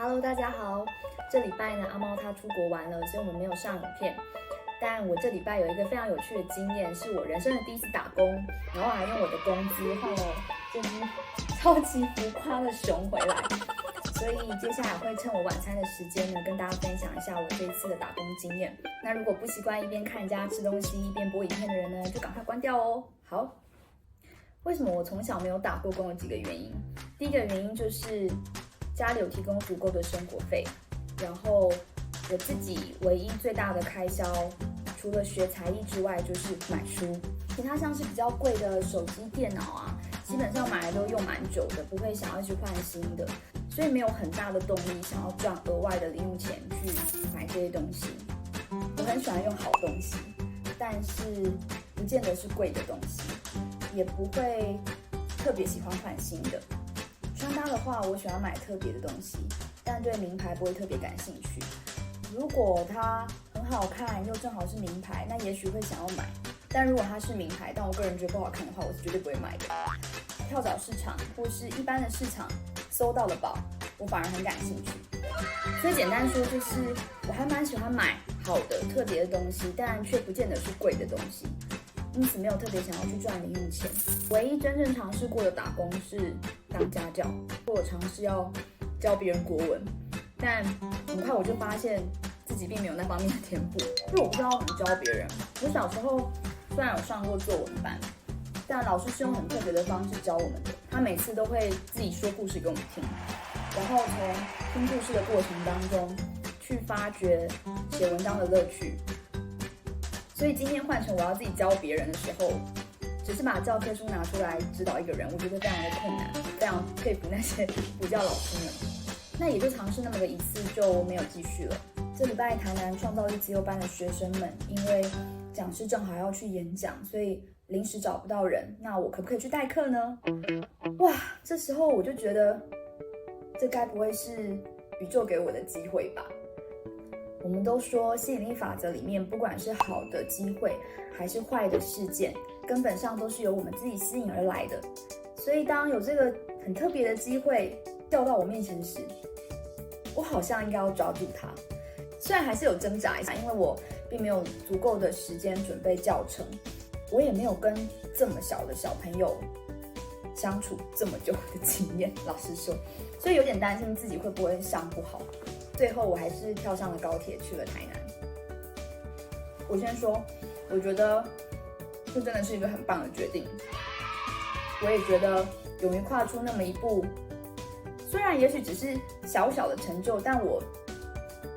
Hello， 大家好。这礼拜呢，阿猫他出国玩了，所以我们没有上影片。但我这礼拜有一个非常有趣的经验，是我人生的第一次打工，然后还用我的工资换了这只超级浮夸的熊回来。所以接下来会趁我晚餐的时间呢，跟大家分享一下我这一次的打工经验。那如果不习惯一边看人家吃东西一边播影片的人呢，就赶快关掉哦。好，为什么我从小没有打过工？有几个原因。第一个原因就是家里有提供足够的生活费，然后我自己唯一最大的开销，除了学才艺之外，就是买书。其他像是比较贵的手机、电脑啊，基本上买来都用蛮久的，不会想要去换新的，所以没有很大的动力想要赚额外的零用钱去买这些东西。我很喜欢用好东西，但是不见得是贵的东西，也不会特别喜欢换新的。穿搭的话，我喜欢买特别的东西，但对名牌不会特别感兴趣。如果它很好看，又正好是名牌，那也许会想要买。但如果它是名牌，但我个人觉得不好看的话，我是绝对不会买的。跳蚤市场或是一般的市场搜到的宝，我反而很感兴趣。所以简单说，就是我还蛮喜欢买好的、特别的东西，但却不见得是贵的东西。因此没有特别想要去赚零用钱。唯一真正尝试过的打工是当家教，我尝试要教别人国文，但很快我就发现自己并没有那方面的天赋，因为我不知道怎么教别人。我小时候虽然有上过作文班，但老师是用很特别的方式教我们的，他每次都会自己说故事给我们听，然后从听故事的过程当中去发掘写文章的乐趣。所以今天换成我要自己教别人的时候，只是把教科书拿出来指导一个人，我觉得非常的困难，非常佩服那些补教老师们。那也就尝试那么个一次就没有继续了。这礼拜台南创造力自由班的学生们，因为讲师正好要去演讲，所以临时找不到人，那我可不可以去代课呢？哇，这时候我就觉得，这该不会是宇宙给我的机会吧？我们都说吸引力法则里面，不管是好的机会还是坏的事件，根本上都是由我们自己吸引而来的。所以当有这个很特别的机会掉到我面前时，我好像应该要抓住它。虽然还是有挣扎一下，因为我并没有足够的时间准备教程，我也没有跟这么小的小朋友相处这么久的经验，老实说，所以有点担心自己会不会上不好。最后我还是跳上了高铁去了台南。我先说，我觉得这真的是一个很棒的决定。我也觉得勇于跨出那么一步，虽然也许只是小小的成就，但我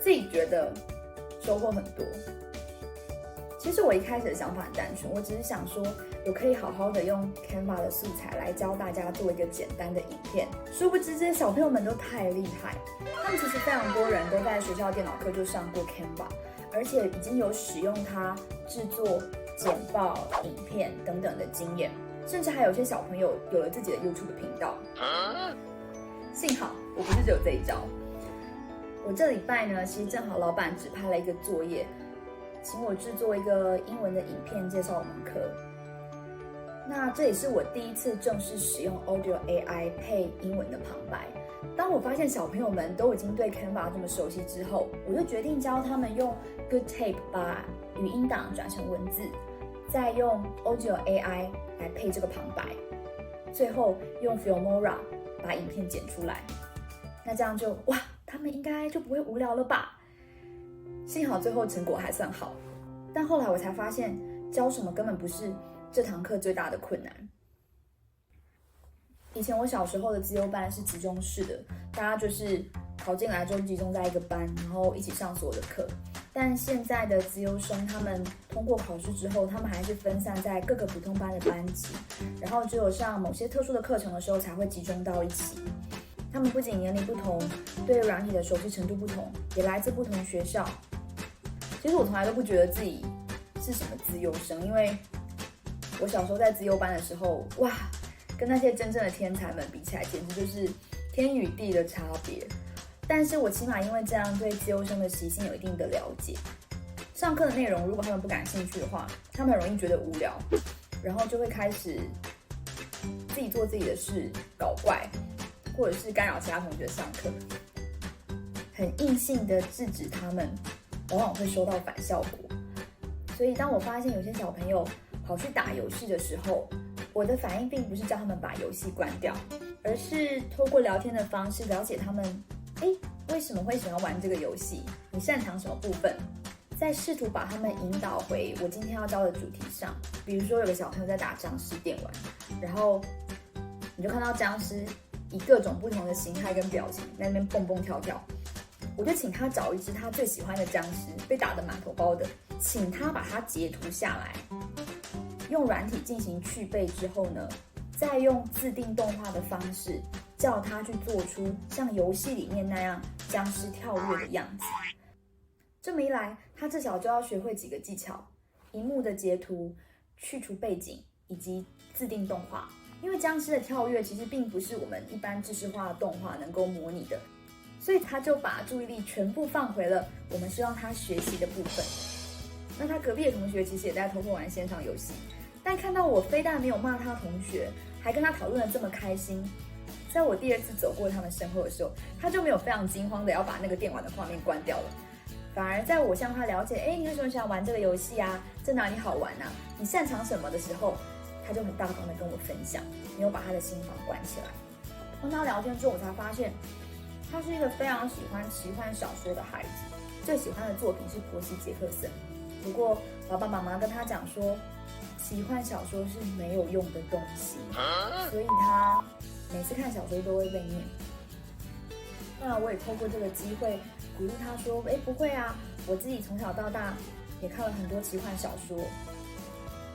自己觉得收获很多。其实我一开始的想法很单纯，我只是想说我可以好好的用 Canva 的素材来教大家做一个简单的影片。殊不知这些小朋友们都太厉害，他们其实非常多人都在学校电脑课就上过 Canva， 而且已经有使用它制作简报、影片等等的经验，甚至还有些小朋友有了自己的 YouTube 频道。幸好我不是只有这一招。我这礼拜呢，其实正好老板指派了一个作业，请我制作一个英文的影片介绍我们课。那这也是我第一次正式使用 Audio AI 配英文的旁白。当我发现小朋友们都已经对 Canva 这么熟悉之后，我就决定教他们用 Good Tape 把语音档转成文字，再用 Audio AI 来配这个旁白，最后用 Filmora 把影片剪出来。那这样就哇，他们应该就不会无聊了吧？幸好最后成果还算好，但后来我才发现，教什么根本不是这堂课最大的困难。以前我小时候的资优班是集中式的，大家就是考进来就集中在一个班，然后一起上所有的课。但现在的资优生，他们通过考试之后，他们还是分散在各个普通班的班级，然后只有上某些特殊的课程的时候才会集中到一起。他们不仅年龄不同，对软体的熟悉程度不同，也来自不同学校。其实我从来都不觉得自己是什么资优生，因为我小时候在资优班的时候，哇，跟那些真正的天才们比起来，简直就是天与地的差别。但是我起码因为这样对资优生的习性有一定的了解。上课的内容如果他们不感兴趣的话，他们很容易觉得无聊，然后就会开始自己做自己的事，搞怪，或者是干扰其他同学上课。很硬性的制止他们，往往会收到反效果。所以当我发现有些小朋友跑去打游戏的时候，我的反应并不是叫他们把游戏关掉，而是透过聊天的方式了解他们，为什么会喜欢玩这个游戏？你擅长什么部分？再试图把他们引导回我今天要教的主题上。比如说有个小朋友在打僵尸电玩，然后你就看到僵尸以各种不同的形态跟表情在那边蹦蹦跳跳，我就请他找一只他最喜欢的僵尸，被打得满头包的，请他把它截图下来，用软体进行去背之后呢，再用自定动画的方式叫他去做出像游戏里面那样僵尸跳跃的样子。这么一来，他至少就要学会几个技巧：萤幕的截图、去除背景以及自定动画。因为僵尸的跳跃其实并不是我们一般制式化的动画能够模拟的，所以他就把注意力全部放回了我们希望他学习的部分。那他隔壁的同学其实也在偷偷玩线上游戏，但看到我非但没有骂他同学，还跟他讨论得这么开心。在我第二次走过他们身后的时候，他就没有非常惊慌的要把那个电玩的画面关掉了，反而在我向他了解，你为什么喜欢玩这个游戏啊？这哪里好玩啊？你擅长什么的时候，他就很大方的跟我分享，没有把他的心房关起来。跟他聊天之后，我才发现他是一个非常喜欢奇幻小说的孩子，最喜欢的作品是波西·杰克森。不过爸爸妈妈跟他讲说，奇幻小说是没有用的东西，所以他每次看小说都会被念。那我也透过这个机会鼓励他说，不会啊，我自己从小到大也看了很多奇幻小说，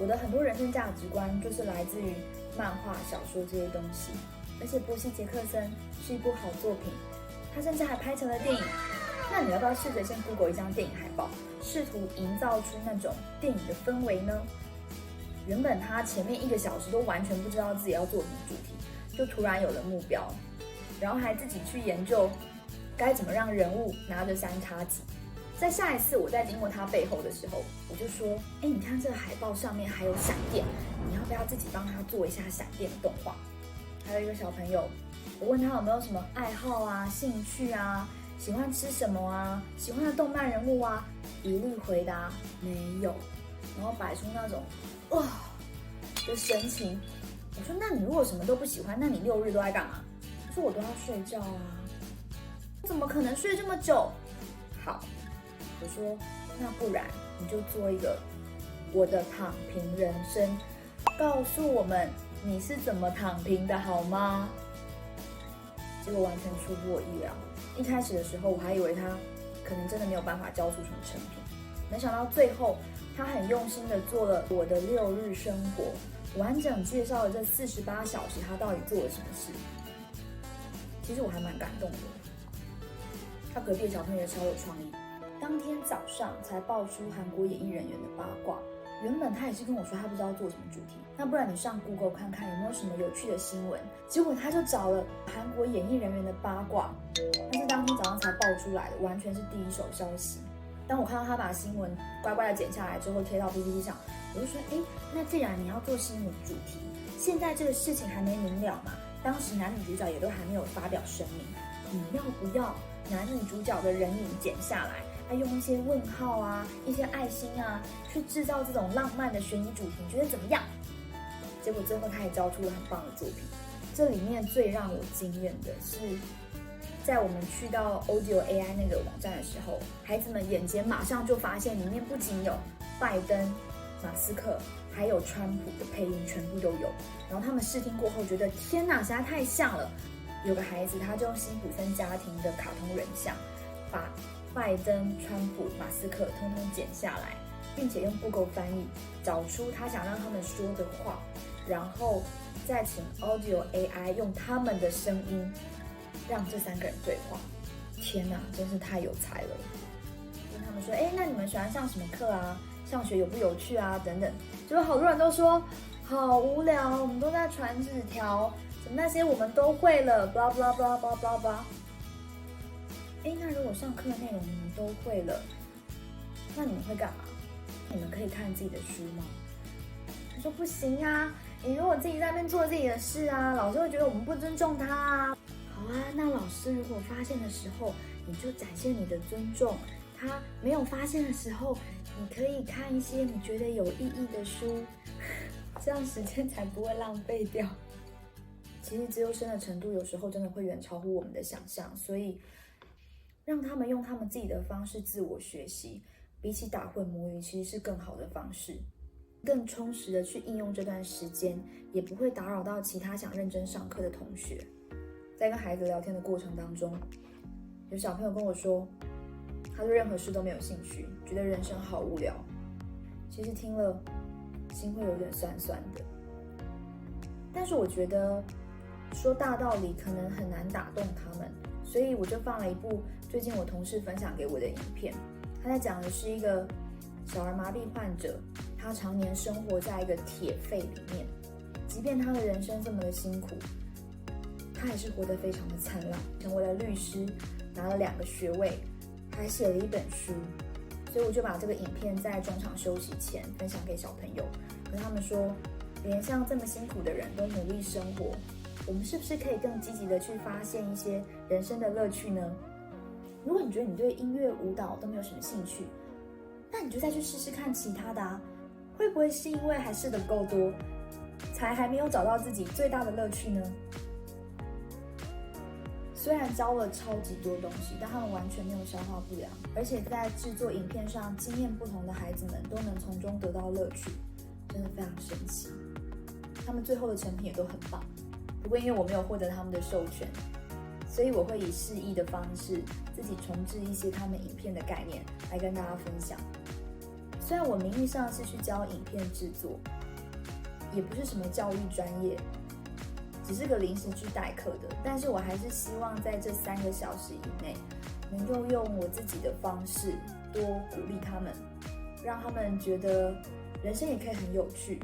我的很多人生价值观就是来自于漫画、小说这些东西。而且波西·杰克森是一部好作品，他甚至还拍成了电影。那你要不要试着先 Google 一张电影海报，试图营造出那种电影的氛围呢？原本他前面1个小时都完全不知道自己要做什么主题，就突然有了目标，然后还自己去研究该怎么让人物拿着3叉戟。在下一次我在经过他背后的时候，我就说，你看这个海报上面还有闪电，你要不要自己帮他做一下闪电的动画？还有一个小朋友，我问他有没有什么爱好啊、兴趣啊、喜欢吃什么啊、喜欢的动漫人物啊，一律回答没有，然后摆出那种的神情。我说，那你如果什么都不喜欢，那你6日都在干嘛？他说我都要睡觉啊。怎么可能睡这么久？好，我说那不然你就做一个我的躺平人生，告诉我们你是怎么躺平的好吗？结果完全出乎我意料。一开始的时候我还以为他可能真的没有办法教出什么成品，没想到最后他很用心的做了我的6日生活，完整介绍了这48小时他到底做了什么事。其实我还蛮感动的。他隔壁的小朋友也超有创意，当天早上才爆出韩国演艺人员的八卦。原本他也是跟我说他不知道做什么主题，那不然你上 Google 看看有没有什么有趣的新闻。结果他就找了韩国演艺人员的八卦，那是当天早上才爆出来的，完全是第一手消息。当我看到他把新闻乖乖的剪下来之后贴到 PPT 上，我就说，那既然你要做新闻主题，现在这个事情还没明了嘛，当时男女主角也都还没有发表声明，你要不要男女主角的人影剪下来，还用一些问号啊、一些爱心啊，去制造这种浪漫的悬疑主题，你觉得怎么样？结果最后他也交出了很棒的作品。这里面最让我惊艳的是，在我们去到 Audio AI 那个网站的时候，孩子们眼尖马上就发现里面不仅有拜登、马斯克，还有川普的配音全部都有。然后他们试听过后觉得天哪，实在太像了。有个孩子他就用辛普森家庭的卡通人像，把拜登、川普、马斯克通通剪下来，并且用 Google 翻译找出他想让他们说的话，然后再请 Audio AI 用他们的声音让这3个人对话。天哪，真是太有才了！跟他们说，那你们喜欢上什么课啊？上学有不有趣啊？等等。结果好多人都说好无聊，我们都在传纸条，什么那些我们都会了 ，blah blah blah blah blah blah。那如果上课的内容你们都会了，那你们会干嘛？你们可以看自己的书吗？他说不行啊，你如果自己在那边做自己的事啊，老师会觉得我们不尊重他啊。好，啊，那老师如果发现的时候，你就展现你的尊重；他没有发现的时候，你可以看一些你觉得有意义的书，这样时间才不会浪费掉。其实资优生的程度有时候真的会远超乎我们的想象，所以让他们用他们自己的方式自我学习，比起打混母语其实是更好的方式，更充实的去应用这段时间，也不会打扰到其他想认真上课的同学。在跟孩子聊天的过程当中，有小朋友跟我说，他对任何事都没有兴趣，觉得人生好无聊。其实听了心会有点酸酸的，但是我觉得说大道理可能很难打动他们，所以我就放了一部最近我同事分享给我的影片。他在讲的是一个小儿麻痹患者，他常年生活在一个铁肺里面，即便他的人生这么的辛苦，他还是活得非常的灿烂，成为了律师，拿了2个学位，还写了一本书。所以我就把这个影片在中场休息前分享给小朋友，跟他们说，连像这么辛苦的人都努力生活，我们是不是可以更积极的去发现一些人生的乐趣呢？如果你觉得你对音乐舞蹈都没有什么兴趣，那你就再去试试看其他的啊。会不会是因为还试得不够多，才还没有找到自己最大的乐趣呢？虽然教了超级多东西，但他们完全没有消化不良，而且在制作影片上经验不同的孩子们都能从中得到乐趣，真的非常神奇。他们最后的成品也都很棒，不过因为我没有获得他们的授权，所以我会以示意的方式自己重制一些他们影片的概念来跟大家分享。虽然我名义上是去教影片制作，也不是什么教育专业，只是个临时去代课的，但是我还是希望在这3个小时以内，能够用我自己的方式多鼓励他们，让他们觉得人生也可以很有趣。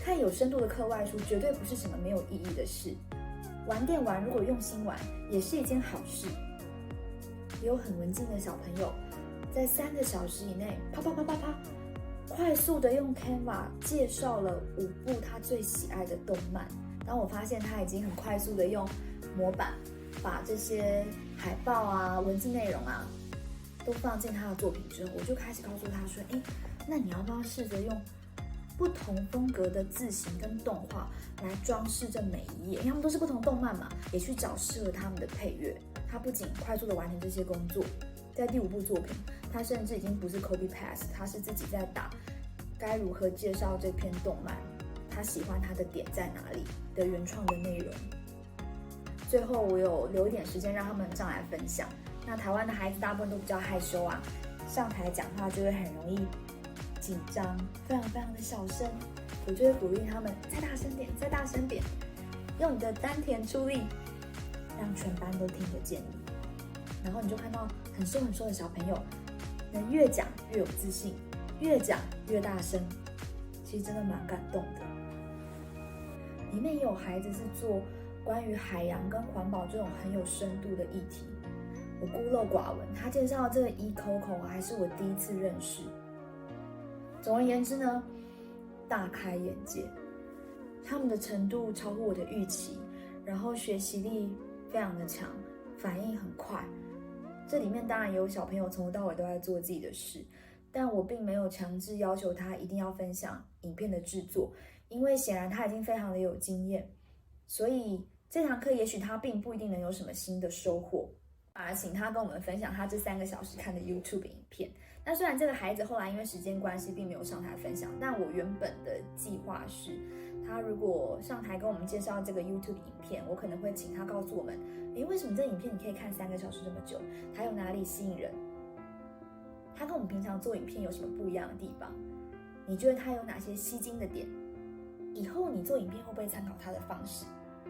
看有深度的课外书绝对不是什么没有意义的事，玩电玩如果用心玩也是一件好事。也有很文静的小朋友，在3个小时以内，啪啪啪啪啪，快速的用 Canva 介绍了5部他最喜爱的动漫。当我发现他已经很快速的用模板把这些海报啊、文字内容啊都放进他的作品之后，我就开始告诉他说，那你要不要试着用不同风格的字型跟动画来装饰这每一页，因为他们都是不同动漫嘛，也去找适合他们的配乐。他不仅快速的完成这些工作，在第5部作品，他甚至已经不是 copy paste， 他是自己在打该如何介绍这篇动漫，他喜欢他的点在哪里的原创的内容。最后我有留一点时间让他们上来分享。那台湾的孩子大部分都比较害羞啊，上台讲话就会很容易紧张，非常非常的小声。我就会鼓励他们再大声点，再大声点，用你的丹田出力，让全班都听得见你。然后你就看到很瘦很瘦的小朋友，能越讲越有自信，越讲越大声，其实真的蛮感动的。里面也有孩子是做关于海洋跟环保这种很有深度的议题，我孤陋寡闻，他介绍的这个Coco还是我第一次认识。总而言之呢，大开眼界，他们的程度超乎我的预期，然后学习力非常的强，反应很快。这里面当然也有小朋友从头到尾都在做自己的事，但我并没有强制要求他一定要分享影片的制作，因为显然他已经非常的有经验，所以这堂课也许他并不一定能有什么新的收获，反而请他跟我们分享他这3个小时看的 YouTube 影片。那虽然这个孩子后来因为时间关系并没有上台分享，但我原本的计划是，他如果上台跟我们介绍这个 YouTube 影片，我可能会请他告诉我们，为什么这影片你可以看3个小时这么久？它有哪里吸引人？它跟我们平常做影片有什么不一样的地方？你觉得它有哪些吸睛的点？以后你做影片会不会参考它的方式？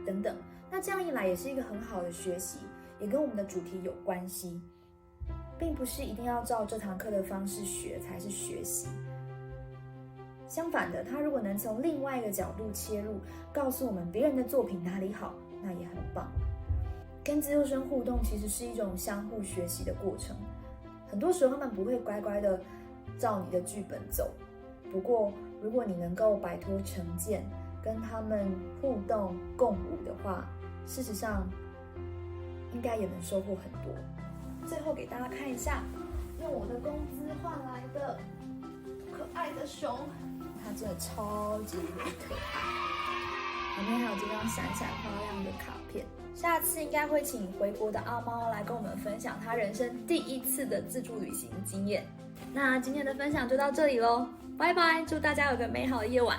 等等。那这样一来也是一个很好的学习，也跟我们的主题有关系，并不是一定要照这堂课的方式学才是学习。相反的，他如果能从另外一个角度切入，告诉我们别人的作品哪里好，那也很棒。跟资优生互动其实是一种相互学习的过程，很多时候他们不会乖乖的照你的剧本走，不过如果你能够摆脱成见，跟他们互动共舞的话，事实上应该也能收获很多。最后给大家看一下，用我的工资换来的可爱的熊，它真的超级可爱。旁边还有这张闪闪发亮的卡片。下次应该会请回国的阿猫来跟我们分享他人生第一次的自助旅行经验。那今天的分享就到这里咯，拜拜，祝大家有个美好的夜晚。